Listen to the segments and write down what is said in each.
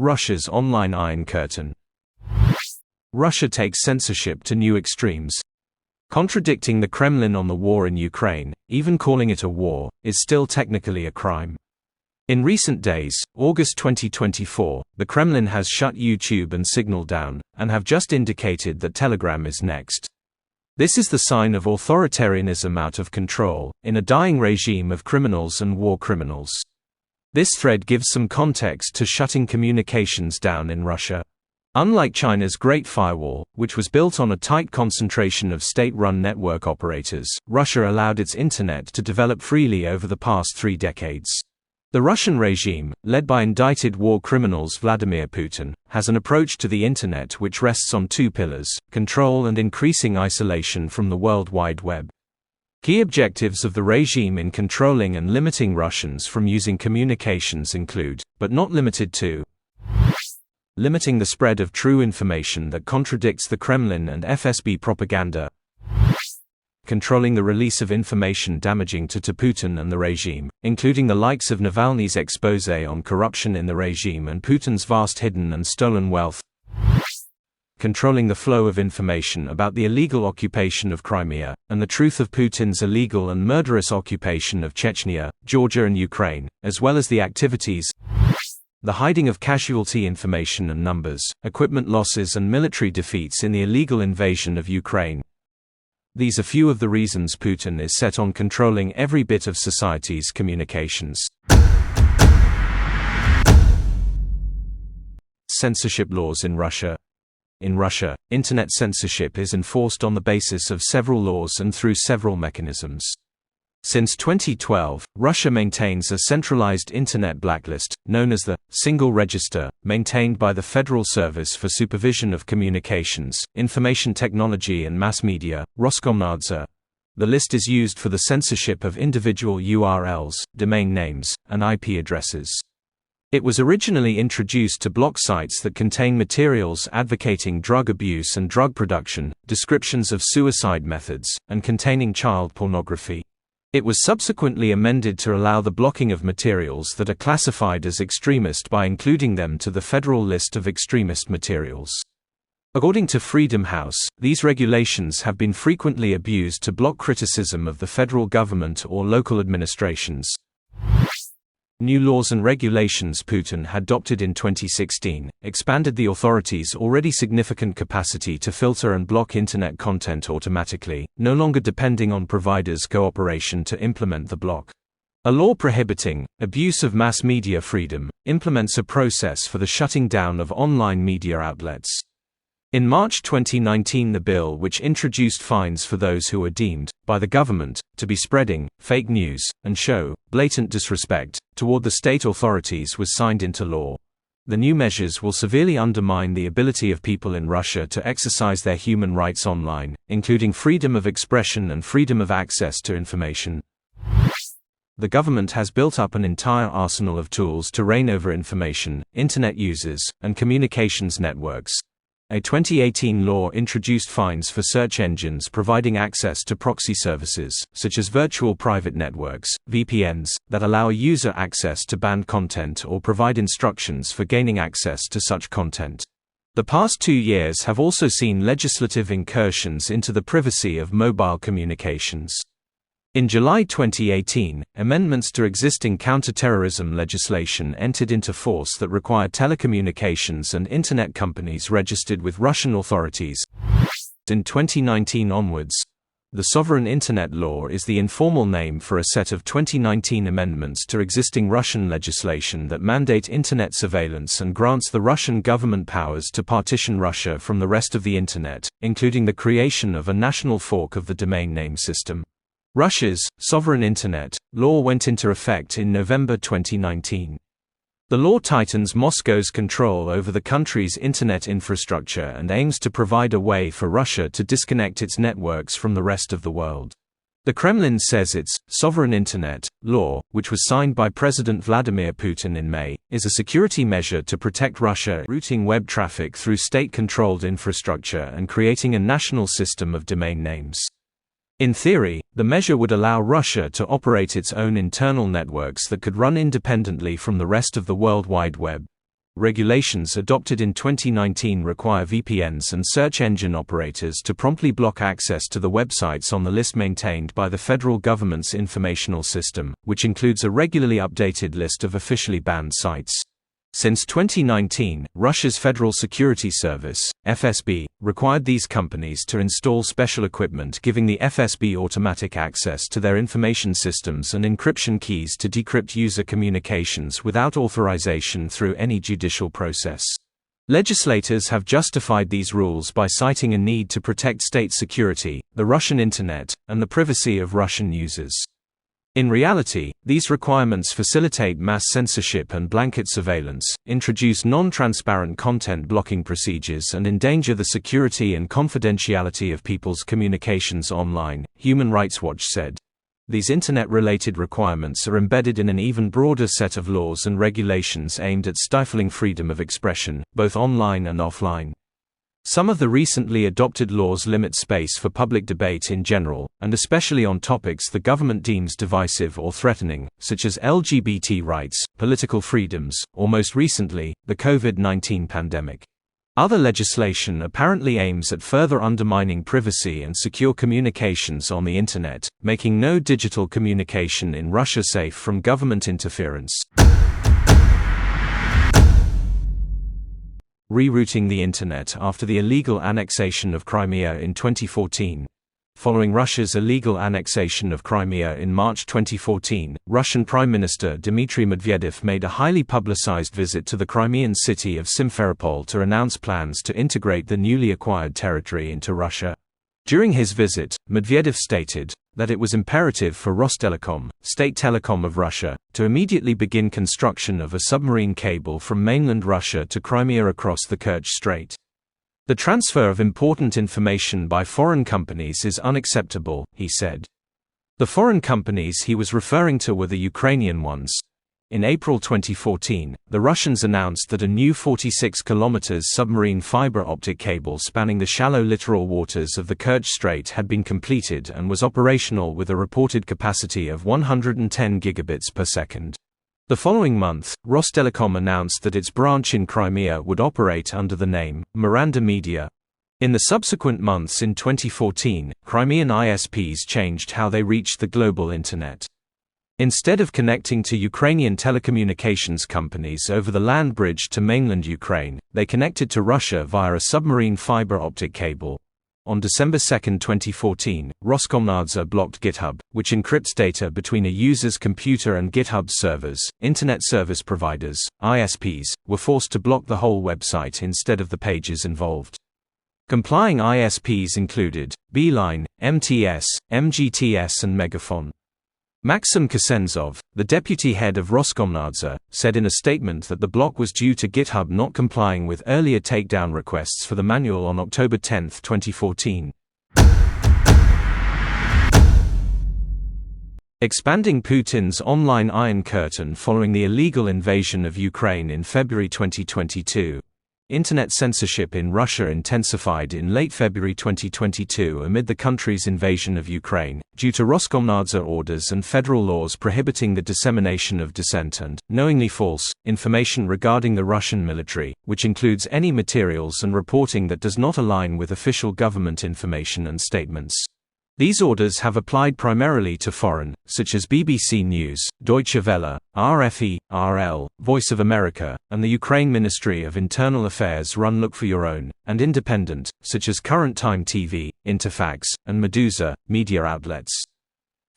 Russia's online Iron Curtain. Russia takes censorship to new extremes. Contradicting the Kremlin on the war in Ukraine, even calling it a war, is still technically a crime. In recent days, August 2024, the Kremlin has shut YouTube and Signal down, and have just indicated that Telegram is next. This is the sign of authoritarianism out of control, in a dying regime of criminals and war criminals. This thread gives some context to shutting communications down in Russia. Unlike China's Great Firewall, which was built on a tight concentration of state-run network operators, Russia allowed its internet to develop freely over the past 3 decades. The Russian regime, led by indicted war criminals Vladimir Putin, has an approach to the internet which rests on 2 pillars: control and increasing isolation from the World Wide Web. Key objectives of the regime in controlling and limiting Russians from using communications include, but not limited to, limiting the spread of true information that contradicts the Kremlin and FSB propaganda, controlling the release of information damaging to Putin and the regime, including the likes of Navalny's exposé on corruption in the regime and Putin's vast hidden and stolen wealth, controlling the flow of information about the illegal occupation of Crimea, and the truth of Putin's illegal and murderous occupation of Chechnya, Georgia and Ukraine, as well as the activities, the hiding of casualty information and numbers, equipment losses and military defeats in the illegal invasion of Ukraine. These are few of the reasons Putin is set on controlling every bit of society's communications. Censorship laws in Russia. In Russia, internet censorship is enforced on the basis of several laws and through several mechanisms. Since 2012, Russia maintains a centralized internet blacklist, known as the Single Register, maintained by the Federal Service for Supervision of Communications, Information Technology and Mass Media, Roskomnadzor. The list is used for the censorship of individual URLs, domain names, and IP addresses. It was originally introduced to block sites that contain materials advocating drug abuse and drug production, descriptions of suicide methods, and containing child pornography. It was subsequently amended to allow the blocking of materials that are classified as extremist by including them to the federal list of extremist materials. According to Freedom House, these regulations have been frequently abused to block criticism of the federal government or local administrations. New laws and regulations Putin had adopted in 2016 expanded the authorities' already significant capacity to filter and block internet content automatically, no longer depending on providers' cooperation to implement the block. A law prohibiting abuse of mass media freedom implements a process for the shutting down of online media outlets. In March 2019, the bill, which introduced fines for those who are deemed, by the government, to be spreading fake news and show blatant disrespect toward the state authorities, was signed into law. The new measures will severely undermine the ability of people in Russia to exercise their human rights online, including freedom of expression and freedom of access to information. The government has built up an entire arsenal of tools to reign over information, internet users, and communications networks. A 2018 law introduced fines for search engines providing access to proxy services, such as virtual private networks, VPNs, that allow a user access to banned content or provide instructions for gaining access to such content. The past 2 years have also seen legislative incursions into the privacy of mobile communications. In July 2018, amendments to existing counterterrorism legislation entered into force that require telecommunications and internet companies registered with Russian authorities. In 2019 onwards, the Sovereign Internet Law is the informal name for a set of 2019 amendments to existing Russian legislation that mandate internet surveillance and grants the Russian government powers to partition Russia from the rest of the internet, including the creation of a national fork of the domain name system. Russia's Sovereign Internet Law went into effect in November 2019. The law tightens Moscow's control over the country's internet infrastructure and aims to provide a way for Russia to disconnect its networks from the rest of the world. The Kremlin says its Sovereign Internet Law, which was signed by President Vladimir Putin in May, is a security measure to protect Russia, routing web traffic through state-controlled infrastructure and creating a national system of domain names. In theory, the measure would allow Russia to operate its own internal networks that could run independently from the rest of the World Wide Web. Regulations adopted in 2019 require VPNs and search engine operators to promptly block access to the websites on the list maintained by the federal government's informational system, which includes a regularly updated list of officially banned sites. Since 2019, Russia's Federal Security Service, FSB, required these companies to install special equipment giving the FSB automatic access to their information systems and encryption keys to decrypt user communications without authorization through any judicial process. Legislators have justified these rules by citing a need to protect state security, the Russian internet, and the privacy of Russian users. In reality, these requirements facilitate mass censorship and blanket surveillance, introduce non-transparent content blocking procedures, and endanger the security and confidentiality of people's communications online, Human Rights Watch said. These internet-related requirements are embedded in an even broader set of laws and regulations aimed at stifling freedom of expression, both online and offline. Some of the recently adopted laws limit space for public debate in general, and especially on topics the government deems divisive or threatening, such as LGBT rights, political freedoms, or most recently, the COVID-19 pandemic. Other legislation apparently aims at further undermining privacy and secure communications on the Internet, making no digital communication in Russia safe from government interference. Rerouting the Internet after the illegal annexation of Crimea in 2014. Following Russia's illegal annexation of Crimea in March 2014, Russian Prime Minister Dmitry Medvedev made a highly publicized visit to the Crimean city of Simferopol to announce plans to integrate the newly acquired territory into Russia. During his visit, Medvedev stated that it was imperative for Rostelecom, state telecom of Russia, to immediately begin construction of a submarine cable from mainland Russia to Crimea across the Kerch Strait. The transfer of important information by foreign companies is unacceptable, he said. The foreign companies he was referring to were the Ukrainian ones. In April 2014, the Russians announced that a new 46 km submarine fiber optic cable spanning the shallow littoral waters of the Kerch Strait had been completed and was operational with a reported capacity of 110 gigabits per second. The following month, Rostelecom announced that its branch in Crimea would operate under the name Miranda Media. In the subsequent months in 2014, Crimean ISPs changed how they reached the global Internet. Instead of connecting to Ukrainian telecommunications companies over the land bridge to mainland Ukraine, they connected to Russia via a submarine fiber optic cable. On December 2, 2014, Roskomnadzor blocked GitHub, which encrypts data between a user's computer and GitHub servers. Internet service providers, ISPs, were forced to block the whole website instead of the pages involved. Complying ISPs included Beeline, MTS, MGTS, and Megaphone. Maxim Kosenzov, the deputy head of Roskomnadzor, said in a statement that the block was due to GitHub not complying with earlier takedown requests for the manual on October 10, 2014. Expanding Putin's online Iron Curtain following the illegal invasion of Ukraine in February 2022. Internet censorship in Russia intensified in late February 2022 amid the country's invasion of Ukraine, due to Roskomnadzor orders and federal laws prohibiting the dissemination of dissent and, knowingly false, information regarding the Russian military, which includes any materials and reporting that does not align with official government information and statements. These orders have applied primarily to foreign, such as BBC News, Deutsche Welle, RFE, RL, Voice of America, and the Ukraine Ministry of Internal Affairs run Look for Your Own, and independent, such as Current Time TV, Interfax, and Meduza, media outlets.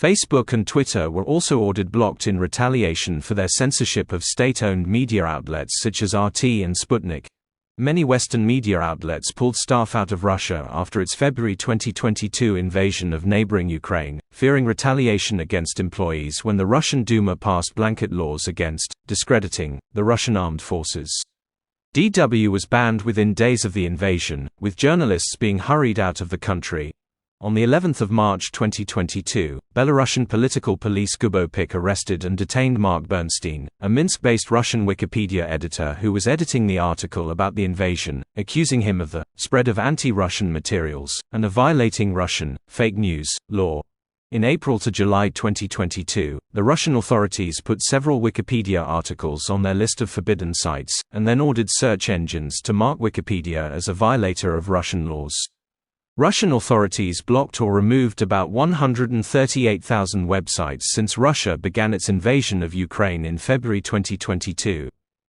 Facebook and Twitter were also ordered blocked in retaliation for their censorship of state-owned media outlets such as RT and Sputnik. Many Western media outlets pulled staff out of Russia after its February 2022 invasion of neighboring Ukraine, fearing retaliation against employees when the Russian Duma passed blanket laws against discrediting the Russian armed forces. DW was banned within days of the invasion, with journalists being hurried out of the country. On the 11th of March 2022, Belarusian political police Gubopik arrested and detained Mark Bernstein, a Minsk-based Russian Wikipedia editor who was editing the article about the invasion, accusing him of the spread of anti-Russian materials and of violating Russian fake news law. In April to July 2022, the Russian authorities put several Wikipedia articles on their list of forbidden sites, and then ordered search engines to mark Wikipedia as a violator of Russian laws. Russian authorities blocked or removed about 138,000 websites since Russia began its invasion of Ukraine in February 2022.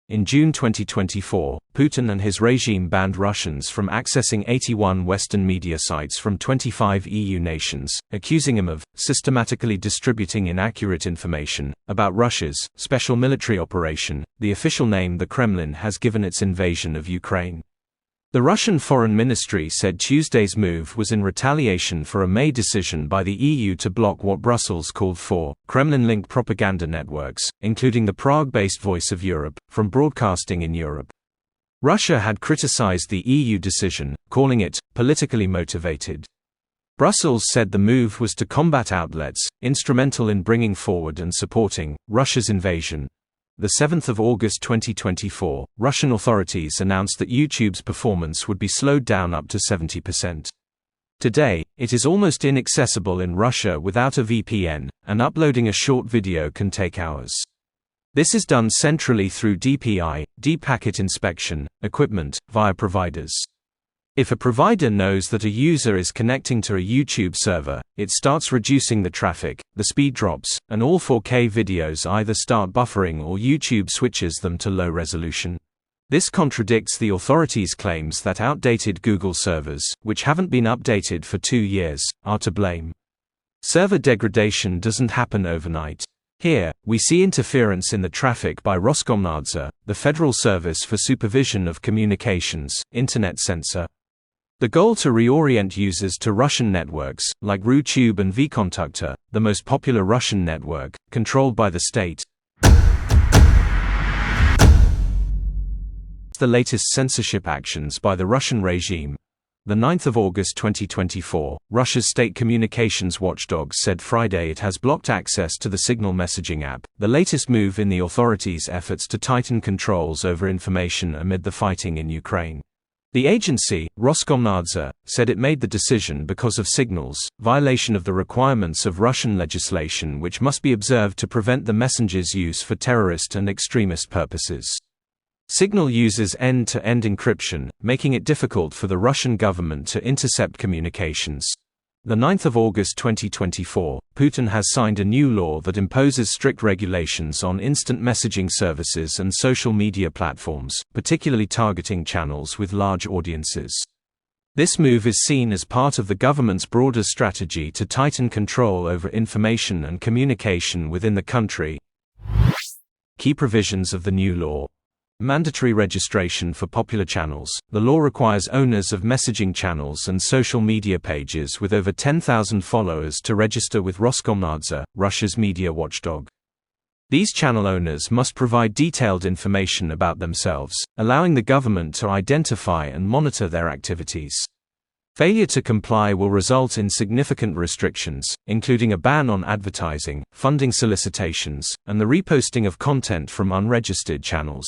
In June 2024, Putin and his regime banned Russians from accessing 81 Western media sites from 25 EU nations, accusing him of systematically distributing inaccurate information about Russia's special military operation, the official name the Kremlin has given its invasion of Ukraine. The Russian Foreign Ministry said Tuesday's move was in retaliation for a May decision by the EU to block what Brussels called for Kremlin-linked propaganda networks, including the Prague-based Voice of Europe, from broadcasting in Europe. Russia had criticized the EU decision, calling it politically motivated. Brussels said the move was to combat outlets instrumental in bringing forward and supporting Russia's invasion. The 7th of August 2024, Russian authorities announced that YouTube's performance would be slowed down up to 70%. Today, it is almost inaccessible in Russia without a VPN, and uploading a short video can take hours. This is done centrally through DPI, Deep Packet Inspection, equipment, via providers. If a provider knows that a user is connecting to a YouTube server, it starts reducing the traffic, the speed drops, and all 4K videos either start buffering or YouTube switches them to low resolution. This contradicts the authorities' claims that outdated Google servers, which haven't been updated for 2 years, are to blame. Server degradation doesn't happen overnight. Here, we see interference in the traffic by Roskomnadzor, the Federal Service for Supervision of Communications, Internet Censor. The goal to reorient users to Russian networks, like RuTube and vKontakte, the most popular Russian network, controlled by the state. The latest censorship actions by the Russian regime. The 9th of August 2024, Russia's state communications watchdog said Friday it has blocked access to the Signal messaging app, the latest move in the authorities' efforts to tighten controls over information amid the fighting in Ukraine. The agency, Roskomnadzor, said it made the decision because of Signal's violation of the requirements of Russian legislation, which must be observed to prevent the messenger's use for terrorist and extremist purposes. Signal uses end-to-end encryption, making it difficult for the Russian government to intercept communications. The 9th of August 2024, Putin has signed a new law that imposes strict regulations on instant messaging services and social media platforms, particularly targeting channels with large audiences. This move is seen as part of the government's broader strategy to tighten control over information and communication within the country. Key provisions of the new law. Mandatory registration for popular channels. The law requires owners of messaging channels and social media pages with over 10,000 followers to register with Roskomnadzor, Russia's media watchdog. These channel owners must provide detailed information about themselves, allowing the government to identify and monitor their activities. Failure to comply will result in significant restrictions, including a ban on advertising, funding solicitations, and the reposting of content from unregistered channels.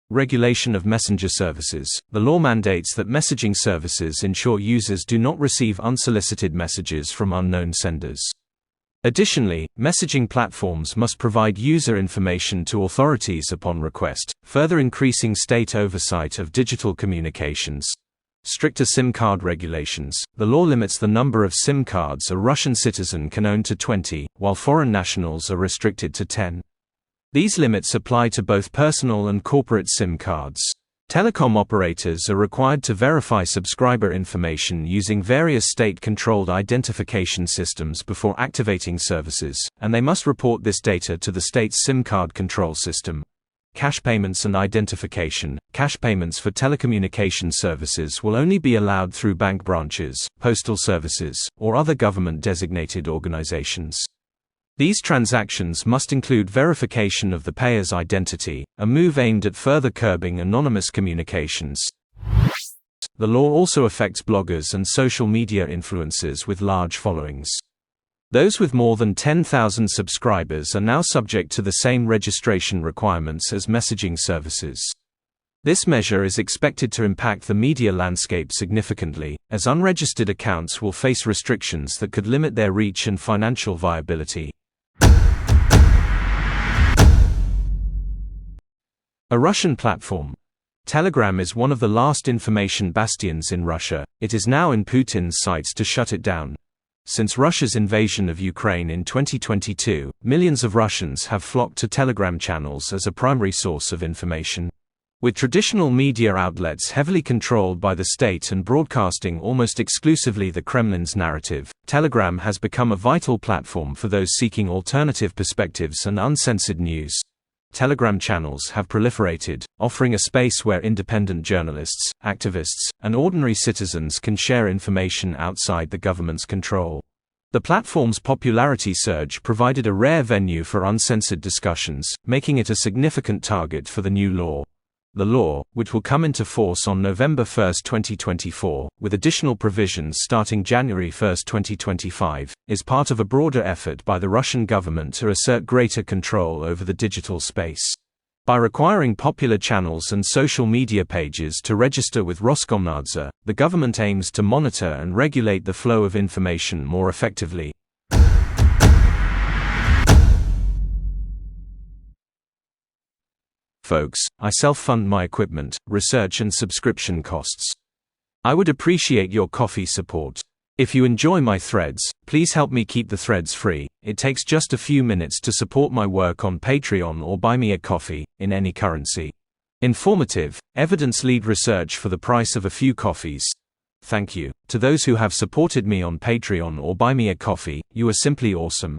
Regulation of messenger services. The law mandates that messaging services ensure users do not receive unsolicited messages from unknown senders. Additionally, messaging platforms must provide user information to authorities upon request, further increasing state oversight of digital communications. Stricter SIM card regulations. The law limits the number of SIM cards a Russian citizen can own to 20, while foreign nationals are restricted to 10. These limits apply to both personal and corporate SIM cards. Telecom operators are required to verify subscriber information using various state-controlled identification systems before activating services, and they must report this data to the state's SIM card control system. Cash payments and identification. Cash payments for telecommunication services will only be allowed through bank branches, postal services, or other government-designated organizations. These transactions must include verification of the payer's identity, a move aimed at further curbing anonymous communications. The law also affects bloggers and social media influencers with large followings. Those with more than 10,000 subscribers are now subject to the same registration requirements as messaging services. This measure is expected to impact the media landscape significantly, as unregistered accounts will face restrictions that could limit their reach and financial viability. A Russian platform. Telegram is one of the last information bastions in Russia. It is now in Putin's sights to shut it down. Since Russia's invasion of Ukraine in 2022, millions of Russians have flocked to Telegram channels as a primary source of information. With traditional media outlets heavily controlled by the state and broadcasting almost exclusively the Kremlin's narrative, Telegram has become a vital platform for those seeking alternative perspectives and uncensored news. Telegram channels have proliferated, offering a space where independent journalists, activists, and ordinary citizens can share information outside the government's control. The platform's popularity surge provided a rare venue for uncensored discussions, making it a significant target for the new law. The law, which will come into force on November 1, 2024, with additional provisions starting January 1, 2025, is part of a broader effort by the Russian government to assert greater control over the digital space. By requiring popular channels and social media pages to register with Roskomnadzor, the government aims to monitor and regulate the flow of information more effectively. Folks, I self-fund my equipment, research and subscription costs. I would appreciate your coffee support. If you enjoy my threads, please help me keep the threads free. It takes just a few minutes to support my work on Patreon or buy me a coffee, in any currency. Informative, evidence-led research for the price of a few coffees. Thank you. To those who have supported me on Patreon or buy me a coffee, you are simply awesome.